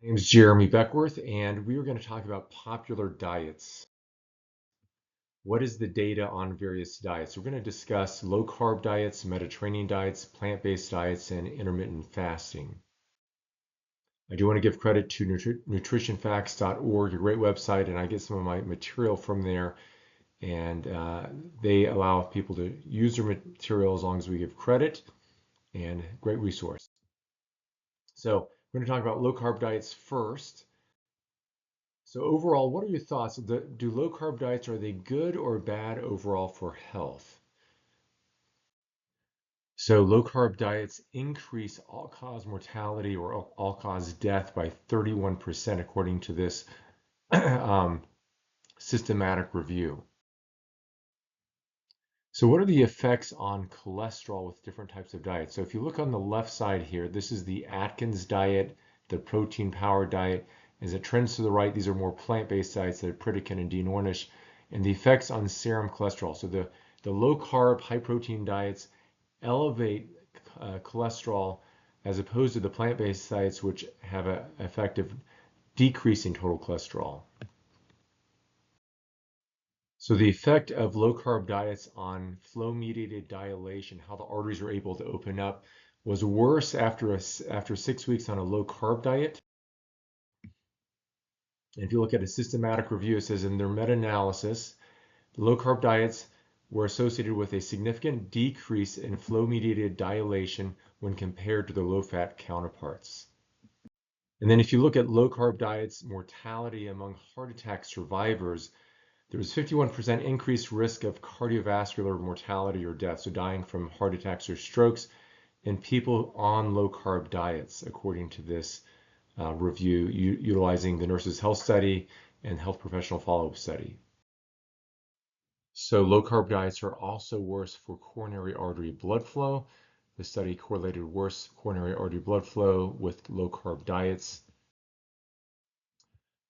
My name is Jeremy Beckworth, and we are going to talk about popular diets. What is the data on various diets? We're going to discuss low-carb diets, Mediterranean diets, plant-based diets, and intermittent fasting. I do want to give credit to nutritionfacts.org, a great website, and I get some of my material from there, and they allow people to use their material as long as we give credit, and great resource. So we're going to talk about low-carb diets first. So overall, what are your thoughts? Do low carb diets, are they good or bad overall for health? So low carb diets increase all-cause mortality or all-cause death by 31% according to this um, systematic review. So what are the effects on cholesterol with different types of diets? So if you look on the left side here, this is the Atkins diet, the protein power diet. As it trends to the right, these are more plant-based diets that are Pritikin and Dean Ornish, and the effects on serum cholesterol. So the low carb, high protein diets elevate cholesterol as opposed to the plant-based diets, which have an effect of decreasing total cholesterol. So the effect of low-carb diets on flow-mediated dilation, how the arteries are able to open up, was worse after 6 weeks on a low-carb diet. And if you look at a systematic review, it says in their meta-analysis, low-carb diets were associated with a significant decrease in flow-mediated dilation when compared to the low-fat counterparts. And then if you look at low-carb diets, mortality among heart attack survivors, there was 51% increased risk of cardiovascular mortality or death, so dying from heart attacks or strokes, in people on low-carb diets, according to this review, utilizing the Nurses' Health Study and Health Professional Follow-up Study. So low-carb diets are also worse for coronary artery blood flow. The study correlated worse coronary artery blood flow with low-carb diets.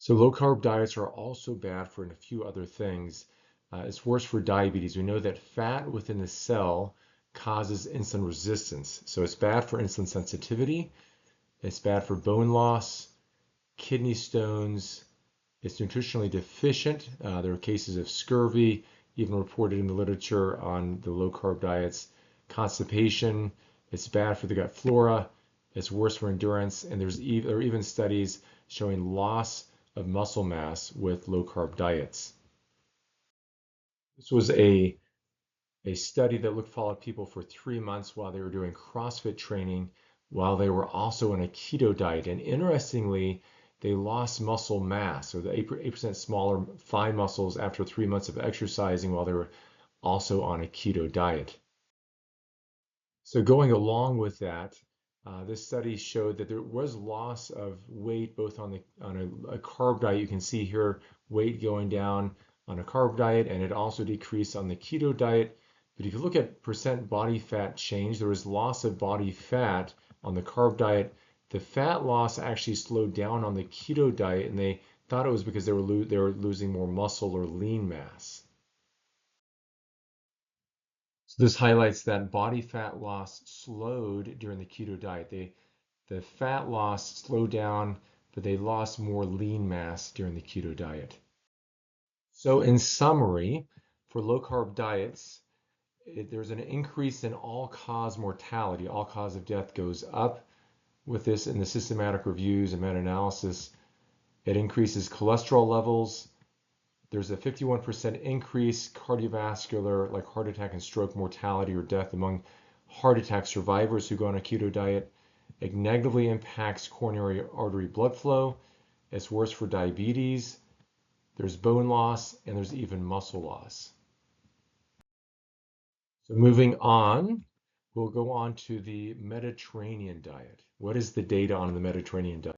So low-carb diets are also bad for a few other things. It's worse for diabetes. We know that fat within the cell causes insulin resistance. So it's bad for insulin sensitivity. It's bad for bone loss, kidney stones. It's nutritionally deficient. There are cases of scurvy, even reported in the literature on the low-carb diets. Constipation. It's bad for the gut flora. It's worse for endurance. And there are even studies showing loss of muscle mass with low-carb diets. This was a study that followed people for 3 months while they were doing CrossFit training, while they were also on a keto diet. And interestingly, they lost muscle mass, so the 8% smaller thigh muscles after 3 months of exercising while they were also on a keto diet. So going along with that, this study showed that there was loss of weight both on a carb diet. You can see here weight going down on a carb diet, and it also decreased on the keto diet. But if you look at percent body fat change, there was loss of body fat on the carb diet. The fat loss actually slowed down on the keto diet, and they thought it was because they were losing more muscle or lean mass. So this highlights that body fat loss slowed during the keto diet. The fat loss slowed down, but they lost more lean mass during the keto diet. So in summary, for low carb diets, there's an increase in all-cause mortality. All cause of death goes up with this in the systematic reviews and meta-analysis. It increases cholesterol levels. There's a 51% increase cardiovascular, like heart attack and stroke mortality or death among heart attack survivors who go on a keto diet. It negatively impacts coronary artery blood flow. It's worse for diabetes. There's bone loss, and there's even muscle loss. So moving on, we'll go on to the Mediterranean diet. What is the data on the Mediterranean diet?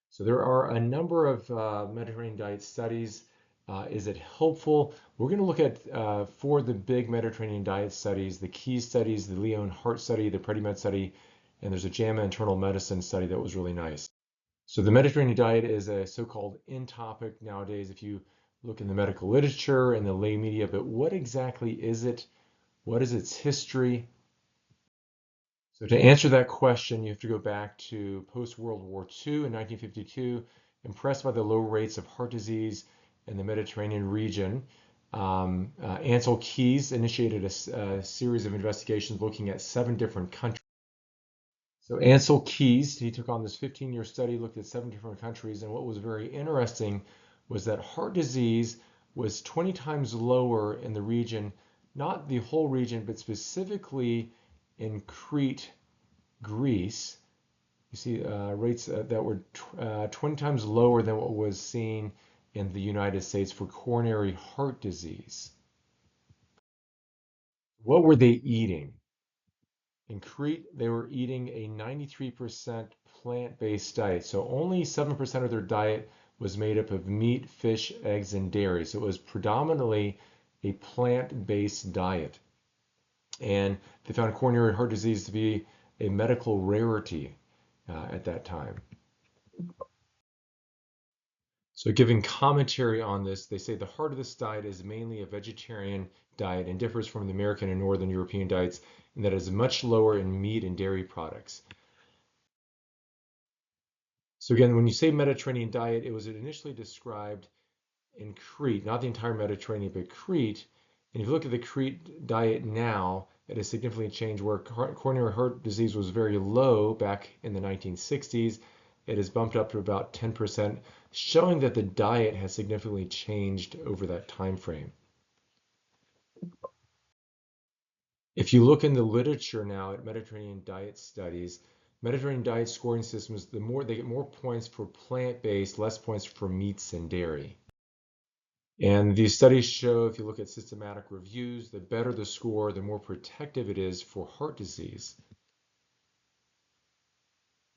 So there are a number of Mediterranean diet studies. Is it helpful? We're going to look at four of the big Mediterranean diet studies, the key studies, the Leon Heart study, the PREDIMED study, and there's a JAMA internal medicine study that was really nice. So the Mediterranean diet is a so-called in topic nowadays if you look in the medical literature and the lay media, but what exactly is it? What is its history? So to answer that question, you have to go back to post-World War II in 1952, impressed by the low rates of heart disease in the Mediterranean region. Ansel Keys initiated a series of investigations looking at 7 different countries. So Ansel Keys, he took on this 15-year study, looked at 7 different countries, and what was very interesting was that heart disease was 20 times lower in the region, not the whole region, but specifically in Crete, Greece. You see rates that were 20 times lower than what was seen in the United States for coronary heart disease. What were they eating? In Crete, they were eating a 93% plant-based diet. So only 7% of their diet was made up of meat, fish, eggs, and dairy. So it was predominantly a plant-based diet. And they found coronary heart disease to be a medical rarity at that time. So giving commentary on this, they say the heart of this diet is mainly a vegetarian diet and differs from the American and Northern European diets in that it is much lower in meat and dairy products. So again, when you say Mediterranean diet, it was initially described in Crete, not the entire Mediterranean, but Crete. And if you look at the Crete diet now, it has significantly changed where coronary heart disease was very low back in the 1960s. It has bumped up to about 10%, showing that the diet has significantly changed over that time frame. If you look in the literature now at Mediterranean diet studies, Mediterranean diet scoring systems, the more they get more points for plant-based, less points for meats and dairy. And these studies show, if you look at systematic reviews, the better the score, the more protective it is for heart disease.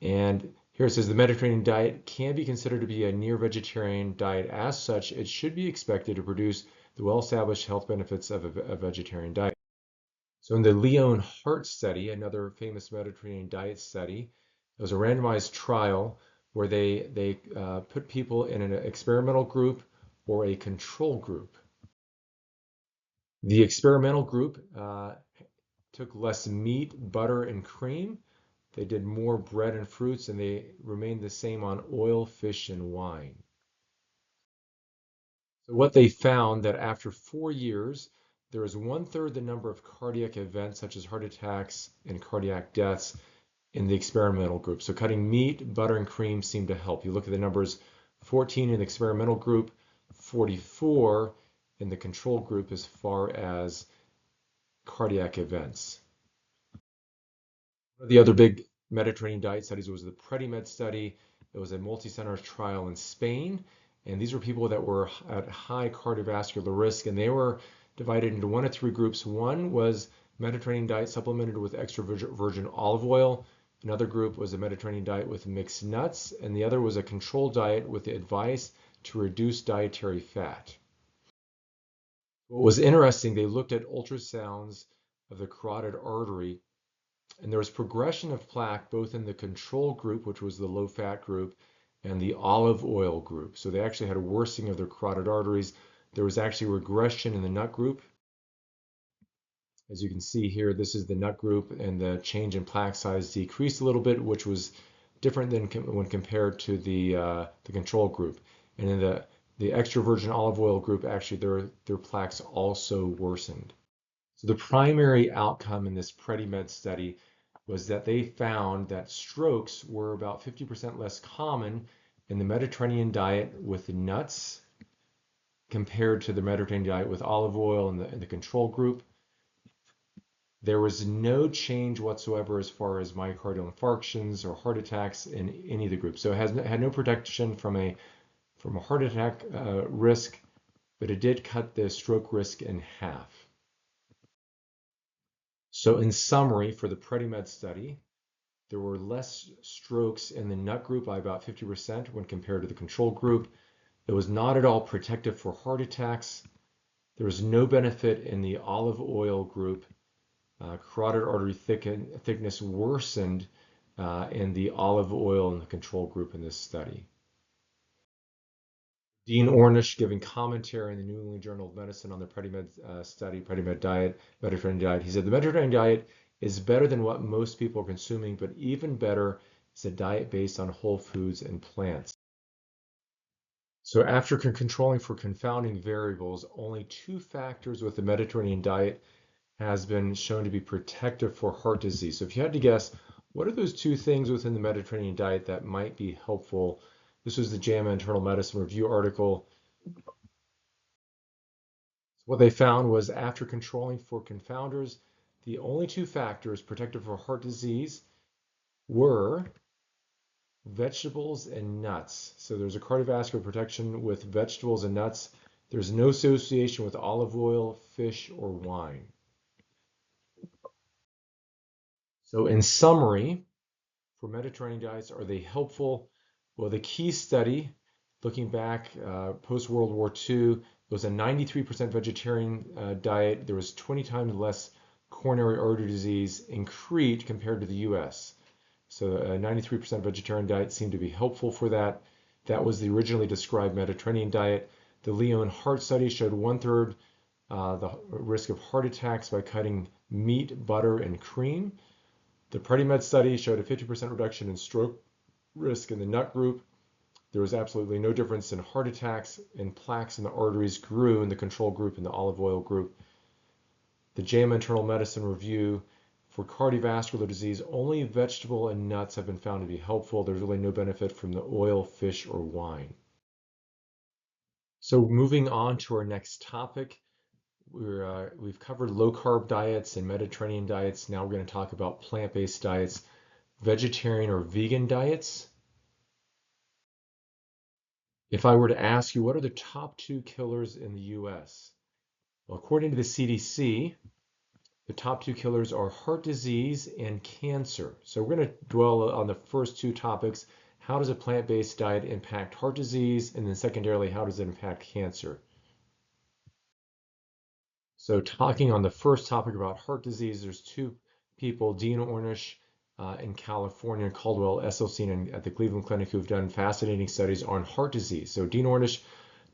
And here it says the Mediterranean diet can be considered to be a near vegetarian diet. As such, it should be expected to produce the well-established health benefits of a vegetarian diet. So in the Lyon Heart Study, another famous Mediterranean diet study, it was a randomized trial where they put people in an experimental group or a control group. The experimental group took less meat, butter, and cream. They did more bread and fruits, and they remained the same on oil, fish, and wine. So what they found that after 4 years, there was 1/3 the number of cardiac events, such as heart attacks and cardiac deaths, in the experimental group. So cutting meat, butter, and cream seemed to help. You look at the numbers, 14 in the experimental group, 44 in the control group as far as cardiac events. One of the other big Mediterranean diet studies was the PREDIMED study. It was a multi-center trial in Spain, and these were people that were at high cardiovascular risk, and they were divided into 1 of 3 groups. One was Mediterranean diet supplemented with extra virgin olive oil. Another group was a Mediterranean diet with mixed nuts, and the other was a controlled diet with the advice to reduce dietary fat. What was interesting, they looked at ultrasounds of the carotid artery, and there was progression of plaque both in the control group, which was the low-fat group, and the olive oil group. So they actually had a worsening of their carotid arteries. There was actually regression in the nut group. As you can see here, this is the nut group, and the change in plaque size decreased a little bit, which was different than when compared to the control group. And in the extra virgin olive oil group, actually their plaques also worsened. So the primary outcome in this PREDIMED study was that they found that strokes were about 50% less common in the Mediterranean diet with nuts compared to the Mediterranean diet with olive oil in the control group. There was no change whatsoever as far as myocardial infarctions or heart attacks in any of the groups. So it had no protection from a heart attack risk, but it did cut the stroke risk in half. So in summary, for the PREDIMED study, there were less strokes in the nut group by about 50% when compared to the control group. It was not at all protective for heart attacks. There was no benefit in the olive oil group. Carotid artery thickness worsened in the olive oil and the control group in this study. Dean Ornish giving commentary in the New England Journal of Medicine on the PREDIMED study, PREDIMED diet, Mediterranean diet. He said the Mediterranean diet is better than what most people are consuming, but even better is a diet based on whole foods and plants. So after controlling for confounding variables, only two factors with the Mediterranean diet has been shown to be protective for heart disease. So if you had to guess, what are those two things within the Mediterranean diet that might be helpful? This was the JAMA Internal Medicine Review article. What they found was after controlling for confounders, the only two factors protective for heart disease were vegetables and nuts. So there's a cardiovascular protection with vegetables and nuts. There's no association with olive oil, fish, or wine. So in summary, for Mediterranean diets, are they helpful? Well, the key study, looking back post-World War II, was a 93% vegetarian diet. There was 20 times less coronary artery disease in Crete compared to the US. So a 93% vegetarian diet seemed to be helpful for that. That was the originally described Mediterranean diet. The Lyon Heart Study showed 1/3 the risk of heart attacks by cutting meat, butter, and cream. The PREDIMED study showed a 50% reduction in stroke risk in the nut group. There was absolutely no difference in heart attacks, and plaques in the arteries grew in the control group and the olive oil group. The JAMA Internal Medicine Review for cardiovascular disease, only vegetable and nuts have been found to be helpful. There's really no benefit from the oil, fish, or wine. So moving on to our next topic, we've covered low-carb diets and Mediterranean diets. Now we're going to talk about plant-based diets, vegetarian or vegan diets. If I were to ask you, what are the top two killers in the US? Well, according to the CDC, the top two killers are heart disease and cancer. So we're going to dwell on the first two topics. How does a plant-based diet impact heart disease? And then secondarily, how does it impact cancer? So talking on the first topic about heart disease, there's two people, Dean Ornish in California and Caldwell Esselstyn at the Cleveland Clinic, who've done fascinating studies on heart disease. So Dean Ornish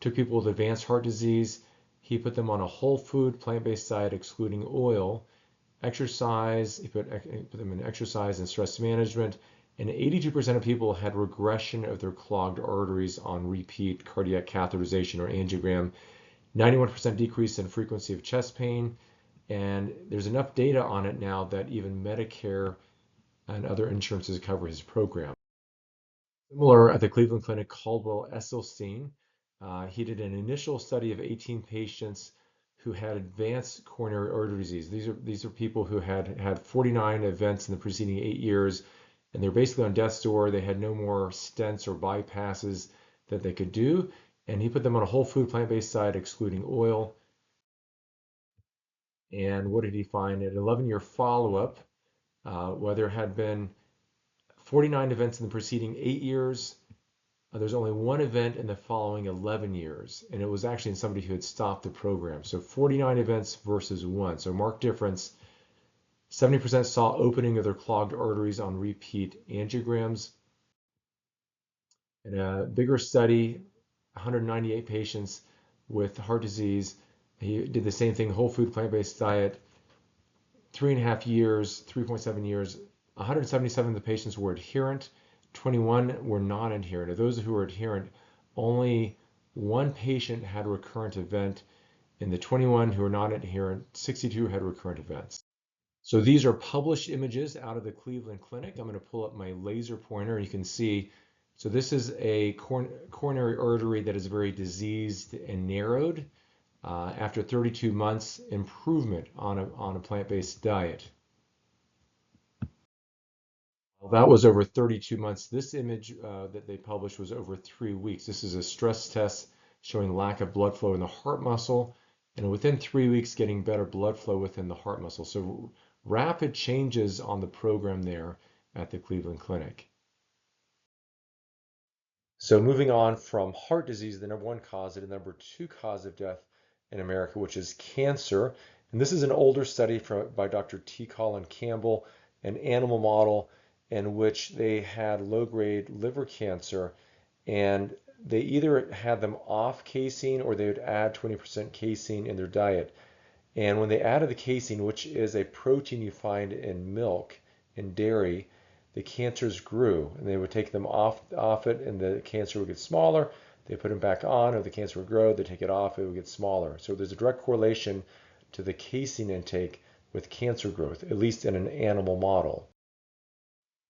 took people with advanced heart disease. He put them on a whole food, plant-based diet excluding oil, exercise, he put them in exercise and stress management, and 82% of people had regression of their clogged arteries on repeat cardiac catheterization or angiogram, 91% decrease in frequency of chest pain, and there's enough data on it now that even Medicare and other insurances cover his program. Similar at the Cleveland Clinic, Caldwell Esselstyn, he did an initial study of 18 patients who had advanced coronary artery disease. These are people who had 49 events in the preceding 8 years, and they're basically on death's door. They had no more stents or bypasses that they could do, and he put them on a whole food plant-based diet excluding oil. And what did he find? At an 11-year follow-up, where there had been 49 events in the preceding 8 years, there's only one event in the following 11 years, and it was actually in somebody who had stopped the program. So 49 events versus one. So marked difference. 70% saw opening of their clogged arteries on repeat angiograms. In a bigger study, 198 patients with heart disease, he did the same thing, whole food plant-based diet, 3.5 years, 3.7 years. 177 of the patients were adherent, 21 were non-adherent. Of those who were adherent, only one patient had a recurrent event. In the 21 who were non-adherent, 62 had recurrent events. So these are published images out of the Cleveland Clinic. I'm going to pull up my laser pointer. You can see, so this is a coronary artery that is very diseased and narrowed. After 32 months, improvement on a plant-based diet. That was over 32 months. This image that they published was over 3 weeks. This is a stress test showing lack of blood flow in the heart muscle, and within 3 weeks getting better blood flow within the heart muscle. So rapid changes on the program there at the Cleveland Clinic. So moving on from heart disease, the number one cause, and the number two cause of death in America, which is cancer. And this is an older study by Dr. T. Colin Campbell, an animal model in which they had low-grade liver cancer, and they either had them off casein or they would add 20% casein in their diet. And when they added the casein, which is a protein you find in milk and dairy, the cancers grew. And they would take them off it, and the cancer would get smaller. They put them back on, or the cancer would grow. They take it off, it would get smaller. So there's a direct correlation to the casein intake with cancer growth, at least in an animal model.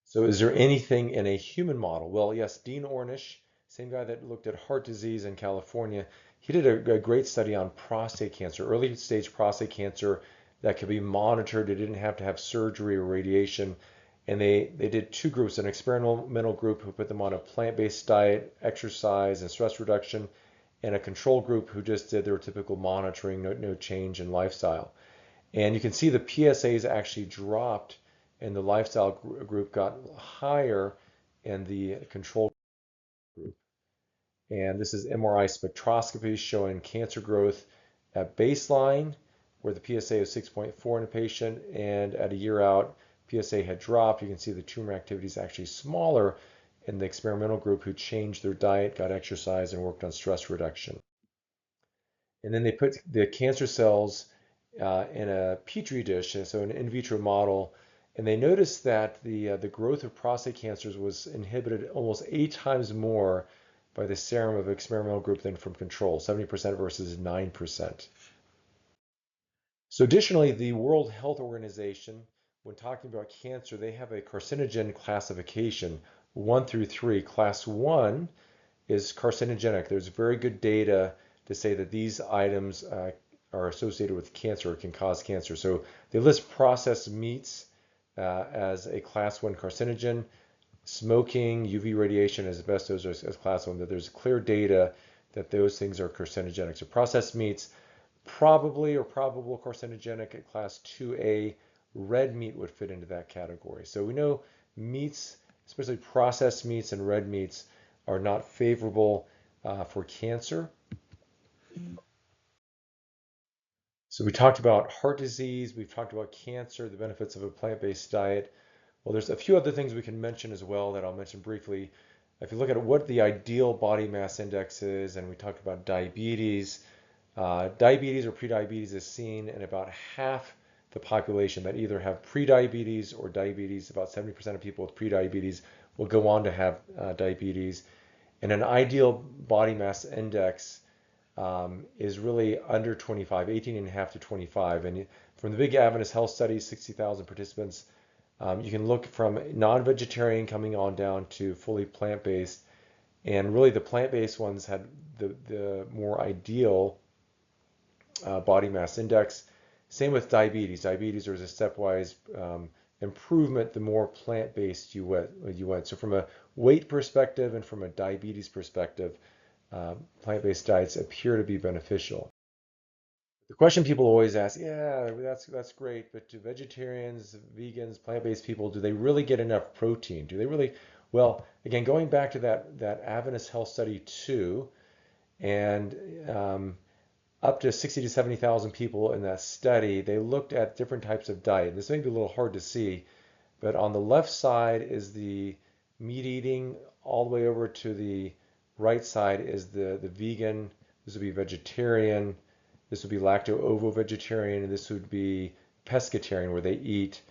So is there anything in a human model? Well, yes, Dean Ornish, same guy that looked at heart disease in California, he did a great study on prostate cancer, early stage prostate cancer that could be monitored. It didn't have to have surgery or radiation. And they did two groups, an experimental group who put them on a plant-based diet, exercise, and stress reduction, and a control group who just did their typical monitoring, no change in lifestyle. And you can see the PSAs actually dropped and the lifestyle group got higher in the control group. And this is MRI spectroscopy showing cancer growth at baseline, where the PSA is 6.4 in a patient, and at a year out, PSA had dropped. You can see the tumor activity is actually smaller in the experimental group who changed their diet, got exercise, and worked on stress reduction. And then they put the cancer cells in a petri dish, so an in vitro model, and they noticed that the growth of prostate cancers was inhibited almost 8 times more by the serum of experimental group than from control, 70% versus 9%. So additionally, the World Health Organization, when talking about cancer, they have a carcinogen classification, 1 through 3. Class 1 is carcinogenic. There's very good data to say that these items are associated with cancer or can cause cancer. So they list processed meats as a class 1 carcinogen, smoking, UV radiation, asbestos as class 1, that there's clear data that those things are carcinogenic. So processed meats, probably or probable carcinogenic at class 2A. Red meat would fit into that category. So we know meats, especially processed meats and red meats, are not favorable for cancer. So we talked about heart disease, we've talked about cancer, the benefits of a plant-based diet. Well, there's a few other things we can mention as well that I'll mention briefly. If you look at what the ideal body mass index is, and we talked about diabetes, diabetes or prediabetes is seen in about half the population that either have prediabetes or diabetes. About 70% of people with prediabetes will go on to have diabetes. And an ideal body mass index is really under 25, 18.5 to 25. And from the big Adventist Health Study, 60,000 participants, you can look from non-vegetarian coming on down to fully plant-based. And really the plant-based ones had the more ideal body mass index. Same with diabetes. Diabetes, there's a stepwise improvement the more plant-based you went. So from a weight perspective and from a diabetes perspective, plant-based diets appear to be beneficial. The question people always ask, yeah, that's great, but do vegetarians, vegans, plant-based people, do they really get enough protein? Do they really? Well, again, going back to that Adventist Health Study 2, and up to 60 to 70,000 people in that study, they looked at different types of diet. This may be a little hard to see, but on the left side is the meat eating, all the way over to the right side is the vegan. This would be vegetarian. This would be lacto-ovo-vegetarian, and this would be pescatarian, where they eat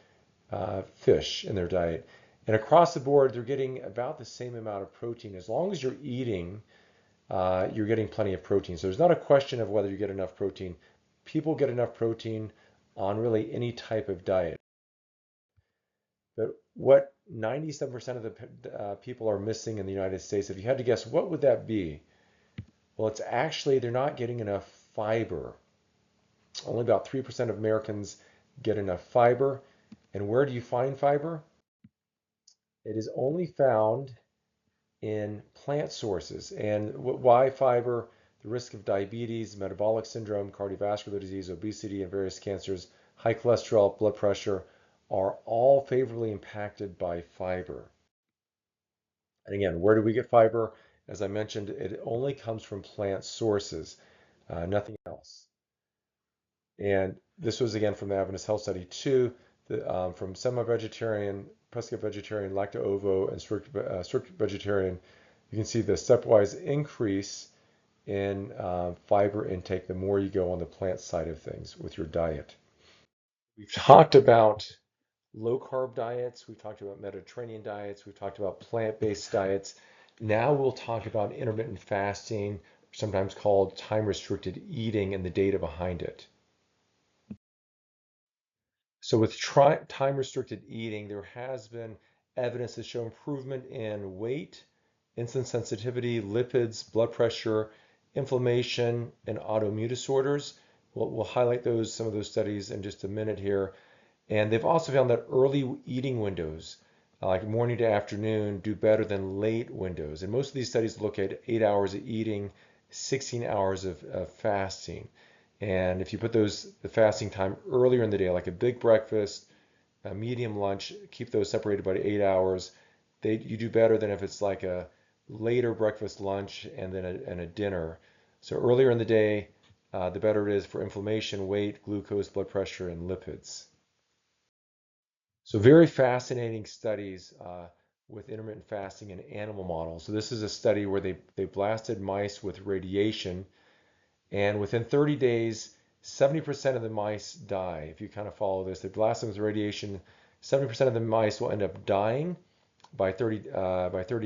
fish in their diet. And across the board, they're getting about the same amount of protein. As long as you're eating, you're getting plenty of protein. So there's not a question of whether you get enough protein. People get enough protein on really any type of diet. But what 97% of the people are missing in the United States, if you had to guess, what would that be? Well, it's actually they're not getting enough fiber. Only about 3% of Americans get enough fiber. And where do you find fiber? It is only found in plant sources. And why fiber? The risk of diabetes, metabolic syndrome, cardiovascular disease, obesity, and various cancers, high cholesterol, blood pressure are all favorably impacted by fiber. And again, where do we get fiber? As I mentioned, it only comes from plant sources, nothing else. And this was again from the Adventist Health Study 2, from semi-vegetarian, pesca-vegetarian, lacto-ovo, and strict vegetarian. You can see the stepwise increase in fiber intake the more you go on the plant side of things with your diet. We've talked about low carb diets, we've talked about Mediterranean diets, we've talked about plant-based diets. Now we'll talk about intermittent fasting, sometimes called time-restricted eating, and the data behind it. So with time-restricted eating, there has been evidence to show improvement in weight, insulin sensitivity, lipids, blood pressure, inflammation, and autoimmune disorders. We'll highlight some of those studies in just a minute here. And they've also found that early eating windows, like morning to afternoon, do better than late windows. And most of these studies look at 8 hours of eating, 16 hours of fasting. And if you put the fasting time earlier in the day, like a big breakfast, a medium lunch, keep those separated by 8 hours, you do better than if it's like a later breakfast, lunch, and then a dinner. So earlier in the day, the better it is for inflammation, weight, glucose, blood pressure, and lipids. So very fascinating studies with intermittent fasting in animal models. So this is a study where they blasted mice with radiation, and within 30 days, 70% of the mice die. If you kind of follow this, they blast them with radiation. 70% of the mice will end up dying by 30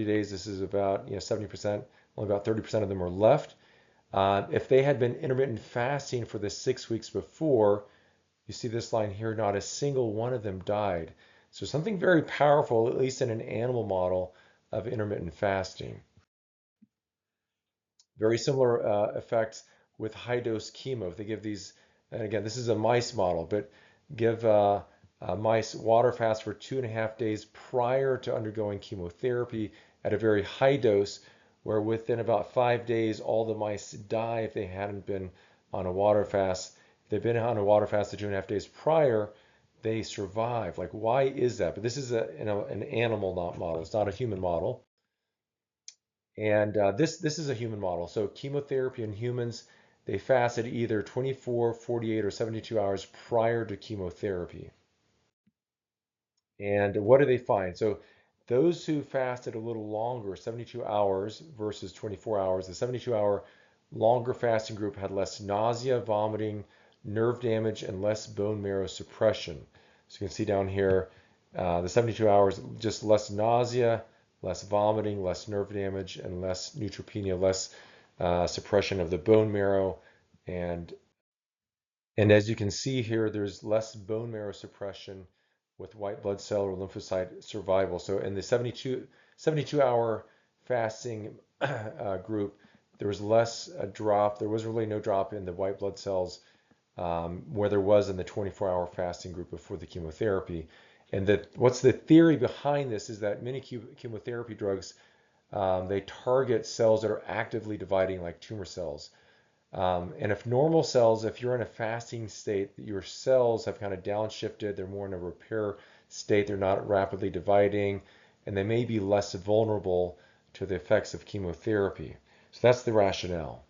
days. This is about 70%. Only about 30% of them are left. If they had been intermittent fasting for the 6 weeks before, you see this line here, not a single one of them died. So something very powerful, at least in an animal model, of intermittent fasting. Very similar effects with high dose chemo. If they give these, and again, this is a mice model, but give mice water fast for 2.5 days prior to undergoing chemotherapy at a very high dose, where within about 5 days, all the mice die if they hadn't been on a water fast. If they've been on a water fast the 2.5 days prior, they survive. Like, why is that? But this is an animal not model. It's not a human model. And this is a human model. So chemotherapy in humans, they fasted either 24, 48, or 72 hours prior to chemotherapy. And what do they find? So those who fasted a little longer, 72 hours versus 24 hours, the 72-hour longer fasting group had less nausea, vomiting, nerve damage, and less bone marrow suppression. So you can see down here, the 72 hours, just less nausea, less vomiting, less nerve damage, and less neutropenia, less suppression of the bone marrow. And as you can see here, there's less bone marrow suppression with white blood cell or lymphocyte survival. So in the 72-hour fasting group, there was less a drop. There was really no drop in the white blood cells where there was in the 24-hour fasting group before the chemotherapy. And what's the theory behind this is that many chemotherapy drugs, they target cells that are actively dividing like tumor cells. And if normal cells, if you're in a fasting state, your cells have kind of downshifted, they're more in a repair state, they're not rapidly dividing, and they may be less vulnerable to the effects of chemotherapy. So that's the rationale.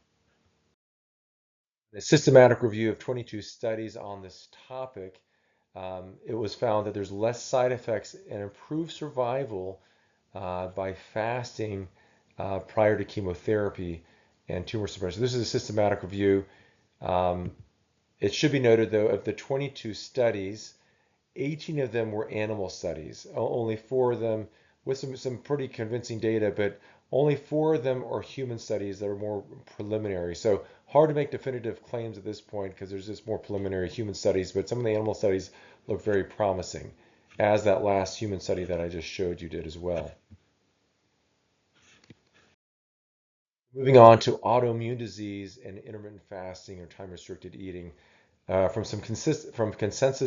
A systematic review of 22 studies on this topic, it was found that there's less side effects and improved survival by fasting prior to chemotherapy and tumor suppression. This is a systematic review. It should be noted, though, of the 22 studies, 18 of them were animal studies. Only 4 of them, with some pretty convincing data, but only 4 of them are human studies that are more preliminary. So hard to make definitive claims at this point because there's just more preliminary human studies, but some of the animal studies look very promising, as that last human study that I just showed you did as well. Moving on to autoimmune disease and intermittent fasting or time-restricted eating. From consensus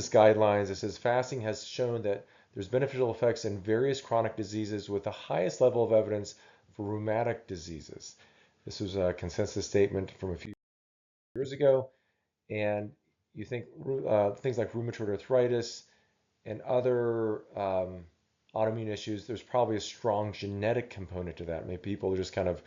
guidelines, it says fasting has shown that there's beneficial effects in various chronic diseases with the highest level of evidence for rheumatic diseases. This was a consensus statement from a few years ago, and you think things like rheumatoid arthritis and other autoimmune issues, there's probably a strong genetic component to that. Maybe people just kind of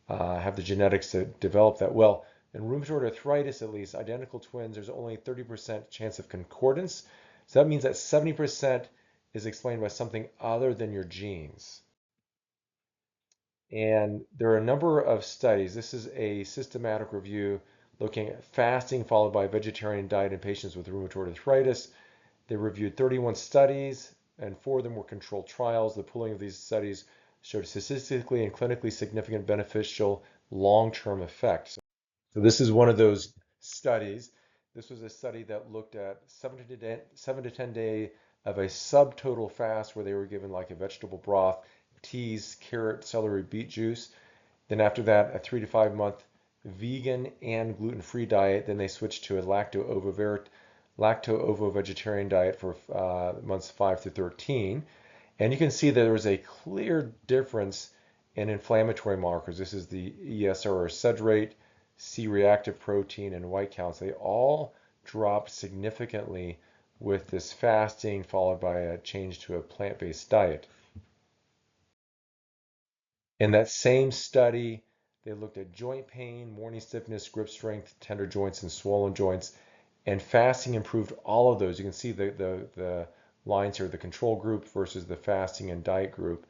have the genetics to develop that. Well, in rheumatoid arthritis, at least, identical twins, there's only 30% chance of concordance. So that means that 70% is explained by something other than your genes. And there are a number of studies. This is a systematic review looking at fasting followed by a vegetarian diet in patients with rheumatoid arthritis. They reviewed 31 studies, and 4 of them were controlled trials. The pooling of these studies showed statistically and clinically significant beneficial long-term effects. So this is one of those studies. This was a study that looked at 7 to 10 day of a subtotal fast where they were given like a vegetable broth, teas, carrot, celery, beet juice. Then after that, a 3 to 5 month vegan and gluten-free diet. Then they switched to a lacto-ovo vegetarian diet for months 5 to 13. And you can see that there was a clear difference in inflammatory markers. This is the ESR or SUD rate, C-reactive protein, and white counts. They all dropped significantly with this fasting followed by a change to a plant-based diet. In that same study, they looked at joint pain, morning stiffness, grip strength, tender joints, and swollen joints, and fasting improved all of those. You can see the lines here, the control group versus the fasting and diet group.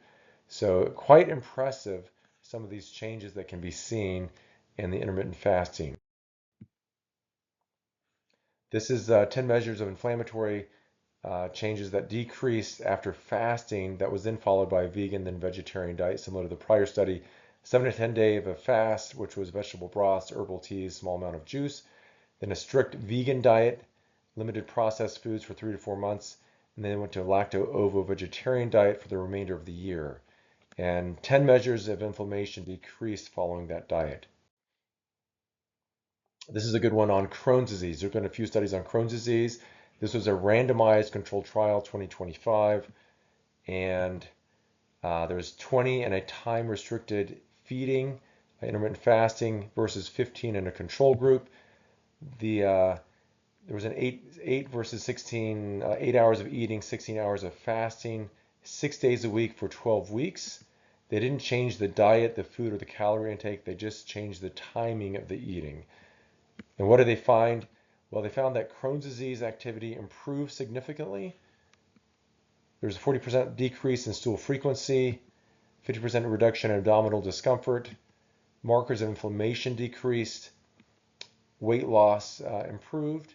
So quite impressive, some of these changes that can be seen in the intermittent fasting. This is 10 measures of inflammatory changes that decreased after fasting that was then followed by a vegan then vegetarian diet, similar to the prior study. 7 to 10 day of a fast, which was vegetable broths, herbal teas, small amount of juice. Then a strict vegan diet, limited processed foods for 3 to 4 months, and then went to a lacto-ovo vegetarian diet for the remainder of the year. And 10 measures of inflammation decreased following that diet. This is a good one on Crohn's disease. There have been a few studies on Crohn's disease. This was a randomized controlled trial, 2025, and there's 20 in a time-restricted feeding, intermittent fasting versus 15 in a control group. There was an 8 versus 16, 8 hours of eating, 16 hours of fasting, 6 days a week for 12 weeks. They didn't change the diet, the food, or the calorie intake. They just changed the timing of the eating. And what did they find? Well, they found that Crohn's disease activity improved significantly. There's a 40% decrease in stool frequency, 50% reduction in abdominal discomfort, markers of inflammation decreased, weight loss improved.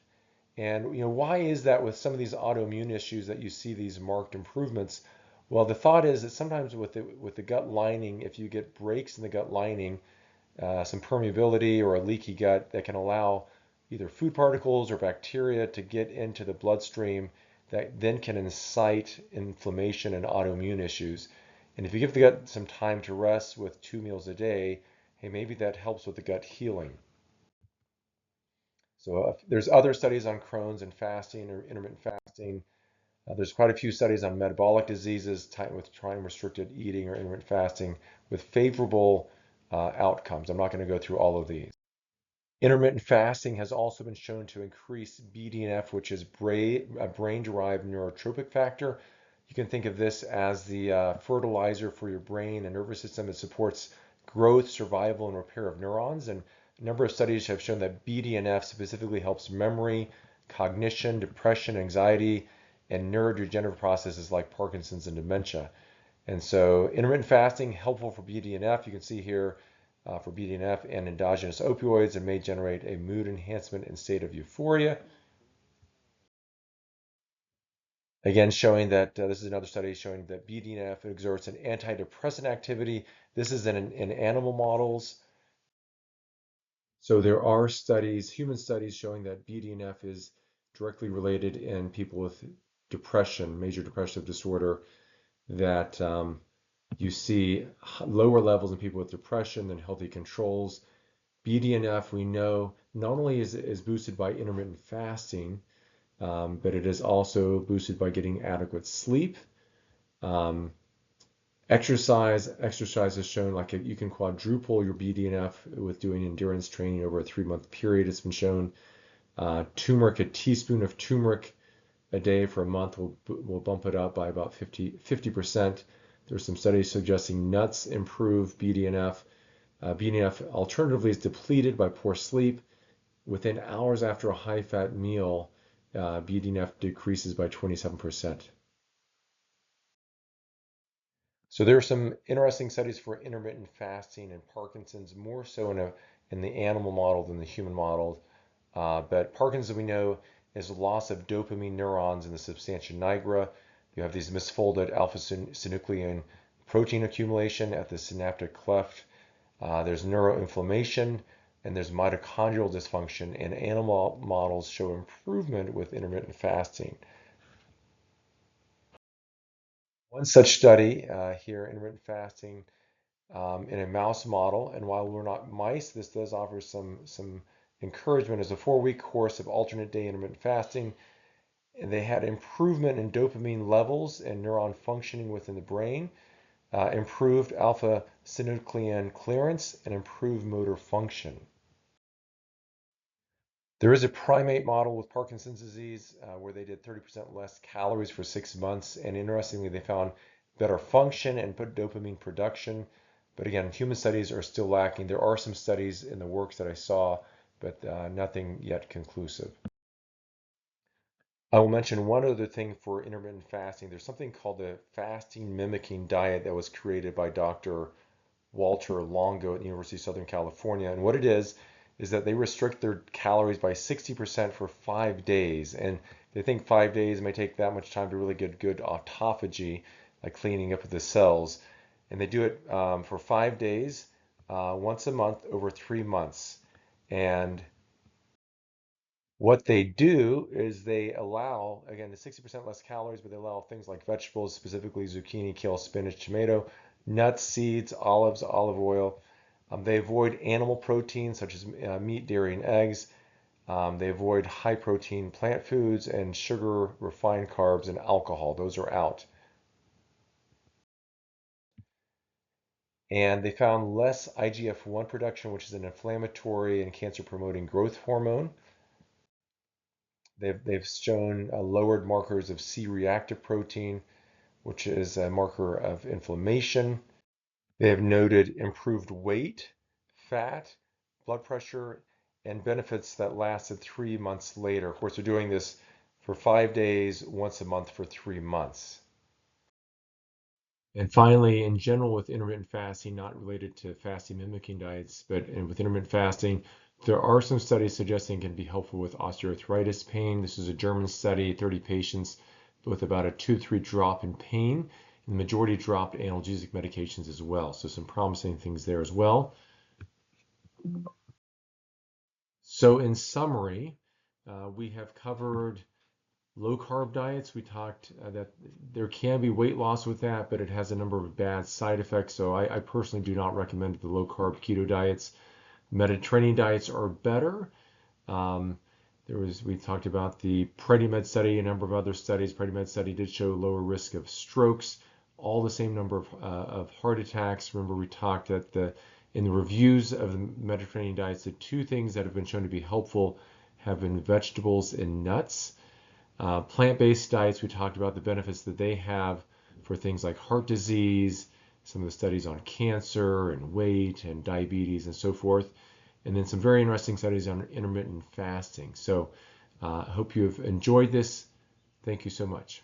And why is that with some of these autoimmune issues that you see these marked improvements? Well, the thought is that sometimes with the gut lining, if you get breaks in the gut lining, some permeability or a leaky gut that can allow either food particles or bacteria to get into the bloodstream that then can incite inflammation and autoimmune issues. And if you give the gut some time to rest with 2 meals a day, hey, maybe that helps with the gut healing. So there's other studies on Crohn's and fasting or intermittent fasting. There's quite a few studies on metabolic diseases with time-restricted eating or intermittent fasting with favorable outcomes. I'm not going to go through all of these. Intermittent fasting has also been shown to increase BDNF, which is a brain-derived neurotropic factor. You can think of this as the fertilizer for your brain and nervous system. It supports growth, survival, and repair of neurons. And a number of studies have shown that BDNF specifically helps memory, cognition, depression, anxiety, and neurodegenerative processes like Parkinson's and dementia. And so intermittent fasting, helpful for BDNF. You can see here for BDNF and endogenous opioids, and may generate a mood enhancement and state of euphoria. Again, showing that this is another study showing that BDNF exerts an antidepressant activity. This is in animal models. So there are studies, human studies, showing that BDNF is directly related in people with depression, major depressive disorder, that you see lower levels in people with depression than healthy controls. BDNF, we know, not only is boosted by intermittent fasting, but it is also boosted by getting adequate sleep. Exercise has shown like you can quadruple your BDNF with doing endurance training over a 3-month period. It's been shown turmeric, a teaspoon of turmeric a day for a month will bump it up by about 50%. There's some studies suggesting nuts improve BDNF. BDNF alternatively is depleted by poor sleep. Within hours after a high-fat meal, BDNF decreases by 27%. So there are some interesting studies for intermittent fasting and Parkinson's, more so in the animal model than the human model. But Parkinson's, we know, is loss of dopamine neurons in the substantia nigra. You have these misfolded alpha-synuclein protein accumulation at the synaptic cleft. There's neuroinflammation, and there's mitochondrial dysfunction, and animal models show improvement with intermittent fasting. One such study here, intermittent fasting in a mouse model, and while we're not mice, this does offer some encouragement, as a 4-week course of alternate day intermittent fasting, and they had improvement in dopamine levels and neuron functioning within the brain, improved alpha-synuclein clearance, and improved motor function. There is a primate model with Parkinson's disease where they did 30% less calories for 6 months, and interestingly, they found better function and dopamine production. But again, human studies are still lacking. There are some studies in the works that I saw, but nothing yet conclusive. I will mention one other thing for intermittent fasting. There's something called the fasting mimicking diet that was created by Dr. Walter Longo at the University of Southern California. And what it is that they restrict their calories by 60% for 5 days. And they think 5 days may take that much time to really get good autophagy, like cleaning up the cells. And they do it for 5 days, once a month over 3 months. And what they do is they allow, again, the 60% less calories, but they allow things like vegetables, specifically zucchini, kale, spinach, tomato, nuts, seeds, olives, olive oil. They avoid animal proteins such as meat, dairy, and eggs. They avoid high protein plant foods and sugar, refined carbs, and alcohol. Those are out. And they found less IGF-1 production, which is an inflammatory and cancer-promoting growth hormone. They've shown lowered markers of C-reactive protein, which is a marker of inflammation. They have noted improved weight, fat, blood pressure, and benefits that lasted 3 months later. Of course, they're doing this for 5 days, once a month for 3 months. And finally, in general, with intermittent fasting, not related to fasting mimicking diets, but with intermittent fasting, there are some studies suggesting it can be helpful with osteoarthritis pain. This is a German study, 30 patients with about a 2 to 3 drop in pain. And the majority dropped analgesic medications as well. So some promising things there as well. So in summary, we have covered low carb diets. We talked that there can be weight loss with that, but it has a number of bad side effects. So I personally do not recommend the low carb keto diets. Mediterranean diets are better. We talked about the PREDIMED study, a number of other studies. PREDIMED study did show lower risk of strokes, all the same number of heart attacks. Remember, we talked in the reviews of the Mediterranean diets, the 2 things that have been shown to be helpful have been vegetables and nuts. Plant-based diets, we talked about the benefits that they have for things like heart disease, some of the studies on cancer and weight and diabetes and so forth, and then some very interesting studies on intermittent fasting. So I hope you have enjoyed this. Thank you so much.